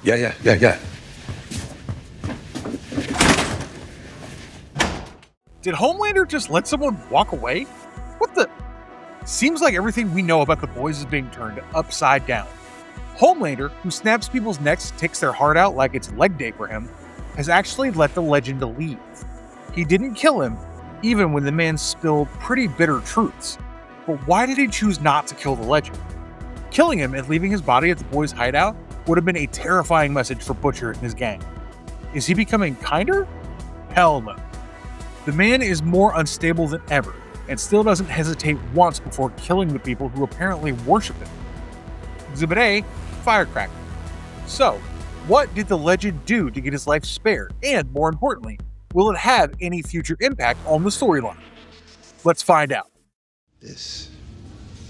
Yeah. Did Homelander just let someone walk away? What the? Seems like everything we know about the boys is being turned upside down. Homelander, who snaps people's necks, takes their heart out like it's leg day for him, has actually let the legend leave. He didn't kill him, even when the man spilled pretty bitter truths. But why did he choose not to kill the legend? Killing him and leaving his body at the boys' hideout would have been a terrifying message for Butcher and his gang. Is he becoming kinder? Hell no. The man is more unstable than ever, and still doesn't hesitate once before killing the people who apparently worship him. Exhibit A, Firecracker. So, what did the legend do to get his life spared? And more importantly, will it have any future impact on the storyline? Let's find out. This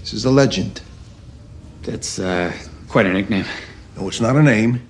is a legend. That's quite a nickname. No, it's not a name.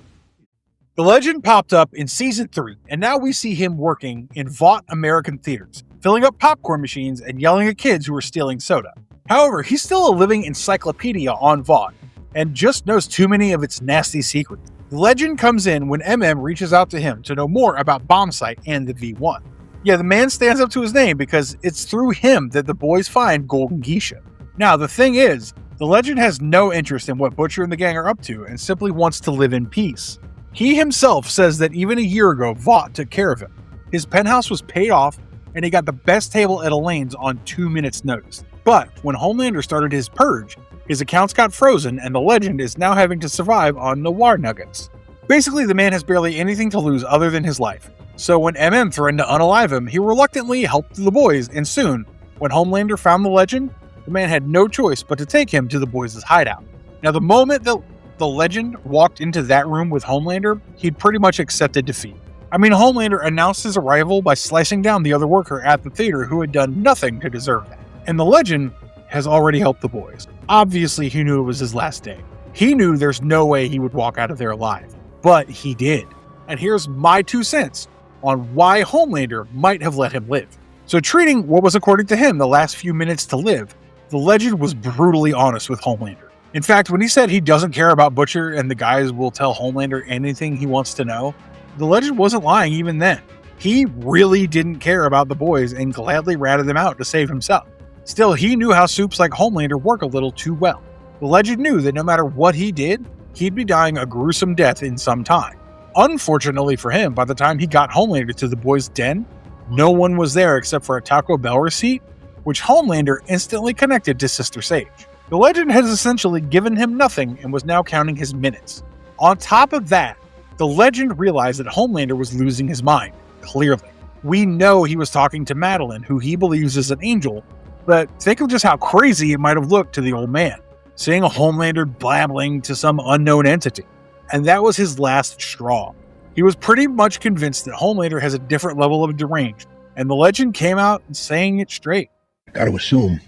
The legend popped up in season 3, and now we see him working in Vought American theaters, filling up popcorn machines and yelling at kids who are stealing soda. However, he's still a living encyclopedia on Vought, and just knows too many of its nasty secrets. The legend comes in when MM reaches out to him to know more about Bombsight and the V1. Yeah, the man stands up to his name because it's through him that the boys find Golden Geisha. Now, the thing is, the legend has no interest in what Butcher and the gang are up to and simply wants to live in peace. He himself says that even a year ago, Vought took care of him. His penthouse was paid off, and he got the best table at Elaine's on 2 minutes' notice. But when Homelander started his purge, his accounts got frozen, and the legend is now having to survive on Noir nuggets. Basically, the man has barely anything to lose other than his life. So when MM threatened to unalive him, he reluctantly helped the boys, and soon, when Homelander found the legend, the man had no choice but to take him to the boys' hideout. Now, the moment that the legend walked into that room with Homelander, he'd pretty much accepted defeat. I mean, Homelander announced his arrival by slicing down the other worker at the theater who had done nothing to deserve that. And the legend has already helped the boys. Obviously, he knew it was his last day. He knew there's no way he would walk out of there alive. But he did. And here's my 2 cents on why Homelander might have let him live. So treating what was, according to him, the last few minutes to live, the legend was brutally honest with Homelander. In fact, when he said he doesn't care about Butcher and the guys will tell Homelander anything he wants to know, the legend wasn't lying even then. He really didn't care about the boys and gladly ratted them out to save himself. Still, he knew how soups like Homelander work a little too well. The legend knew that no matter what he did, he'd be dying a gruesome death in some time. Unfortunately for him, by the time he got Homelander to the boys' den, no one was there except for a Taco Bell receipt, which Homelander instantly connected to Sister Sage. The legend has essentially given him nothing and was now counting his minutes. On top of that, the legend realized that Homelander was losing his mind, clearly. We know he was talking to Madeline, who he believes is an angel, but think of just how crazy it might have looked to the old man, seeing a Homelander blabbling to some unknown entity. And that was his last straw. He was pretty much convinced that Homelander has a different level of deranged, and the legend came out saying it straight. Gotta assume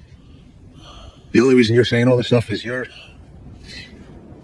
the only reason you're saying all this stuff is you're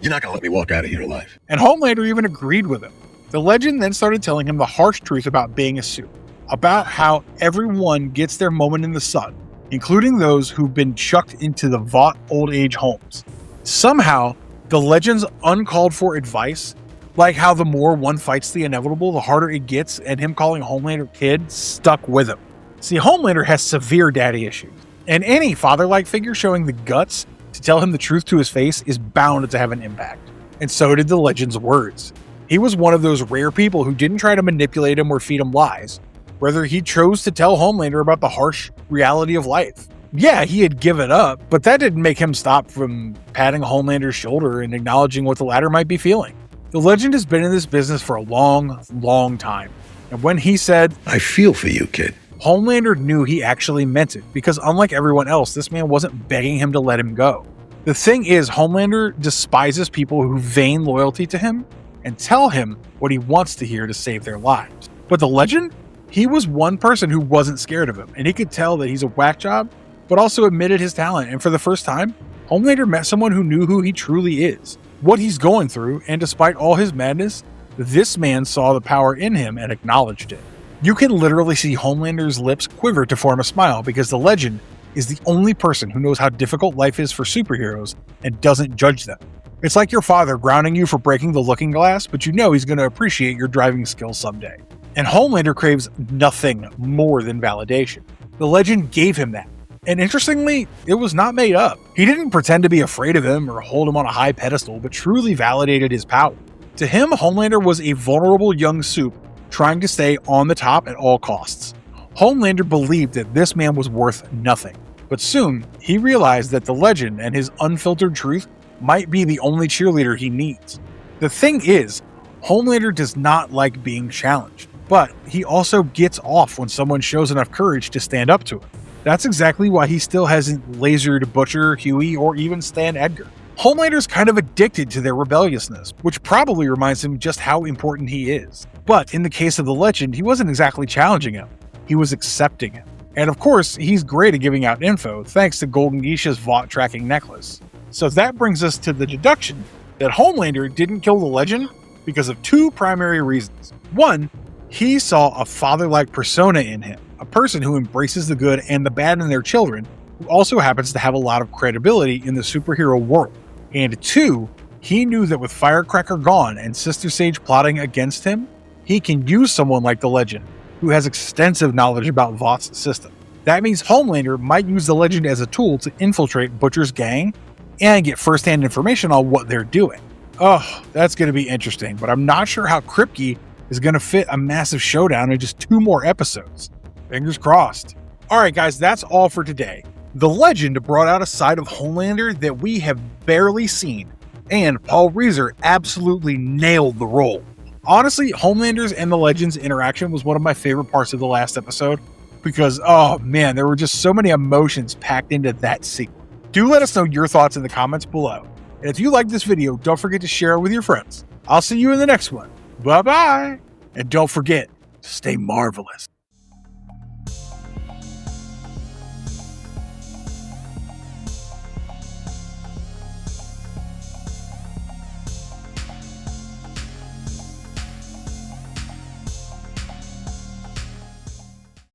not gonna let me walk out of here alive. And Homelander even agreed with him. The legend then started telling him the harsh truth about being a suit, about how everyone gets their moment in the sun, including those who've been chucked into the Vought old age homes. Somehow, the legend's uncalled for advice, like how the more one fights the inevitable, the harder it gets, and him calling Homelander kid, stuck with him. See, Homelander has severe daddy issues, and any father-like figure showing the guts to tell him the truth to his face is bound to have an impact. And so did the legend's words. He was one of those rare people who didn't try to manipulate him or feed him lies. Rather, he chose to tell Homelander about the harsh reality of life. Yeah, he had given up, but that didn't make him stop from patting Homelander's shoulder and acknowledging what the latter might be feeling. The legend has been in this business for a long, long time. And when he said, I feel for you, kid, Homelander knew he actually meant it, because unlike everyone else, this man wasn't begging him to let him go. The thing is, Homelander despises people who feign loyalty to him and tell him what he wants to hear to save their lives. But the legend? He was one person who wasn't scared of him, and he could tell that he's a whack job, but also admitted his talent. And for the first time, Homelander met someone who knew who he truly is, what he's going through, and despite all his madness, this man saw the power in him and acknowledged it. You can literally see Homelander's lips quiver to form a smile because the legend is the only person who knows how difficult life is for superheroes and doesn't judge them. It's like your father grounding you for breaking the looking glass, but you know he's going to appreciate your driving skills someday. And Homelander craves nothing more than validation. The Legend gave him that. And interestingly, it was not made up. He didn't pretend to be afraid of him or hold him on a high pedestal, but truly validated his power. To him, Homelander was a vulnerable young soup trying to stay on the top at all costs. Homelander believed that this man was worth nothing. But soon, he realized that the Legend and his unfiltered truth might be the only cheerleader he needs. The thing is, Homelander does not like being challenged, but he also gets off when someone shows enough courage to stand up to him. That's exactly why he still hasn't lasered Butcher, Huey, or even Stan Edgar. Homelander's kind of addicted to their rebelliousness, which probably reminds him just how important he is. But in the case of the Legend, he wasn't exactly challenging him. He was accepting him. And of course, he's great at giving out info, thanks to Golden Geisha's Vought tracking necklace. So that brings us to the deduction that Homelander didn't kill the Legend because of two primary reasons. One, he saw a father-like persona in him, a person who embraces the good and the bad in their children, who also happens to have a lot of credibility in the superhero world. And two, he knew that with Firecracker gone and Sister Sage plotting against him, he can use someone like the Legend, who has extensive knowledge about Vought's system. That means Homelander might use the Legend as a tool to infiltrate Butcher's gang and get first-hand information on what they're doing. Oh, that's going to be interesting, but I'm not sure how Kripke is going to fit a massive showdown in just 2 more episodes. Fingers crossed. Alright guys, that's all for today. The Legend brought out a side of Homelander that we have barely seen, and Paul Reiser absolutely nailed the role. Honestly, Homelander's and the Legend's interaction was one of my favorite parts of the last episode, because, oh man, there were just so many emotions packed into that scene. Do let us know your thoughts in the comments below. And if you liked this video, don't forget to share it with your friends. I'll see you in the next one. Bye-bye! And don't forget to stay marvelous.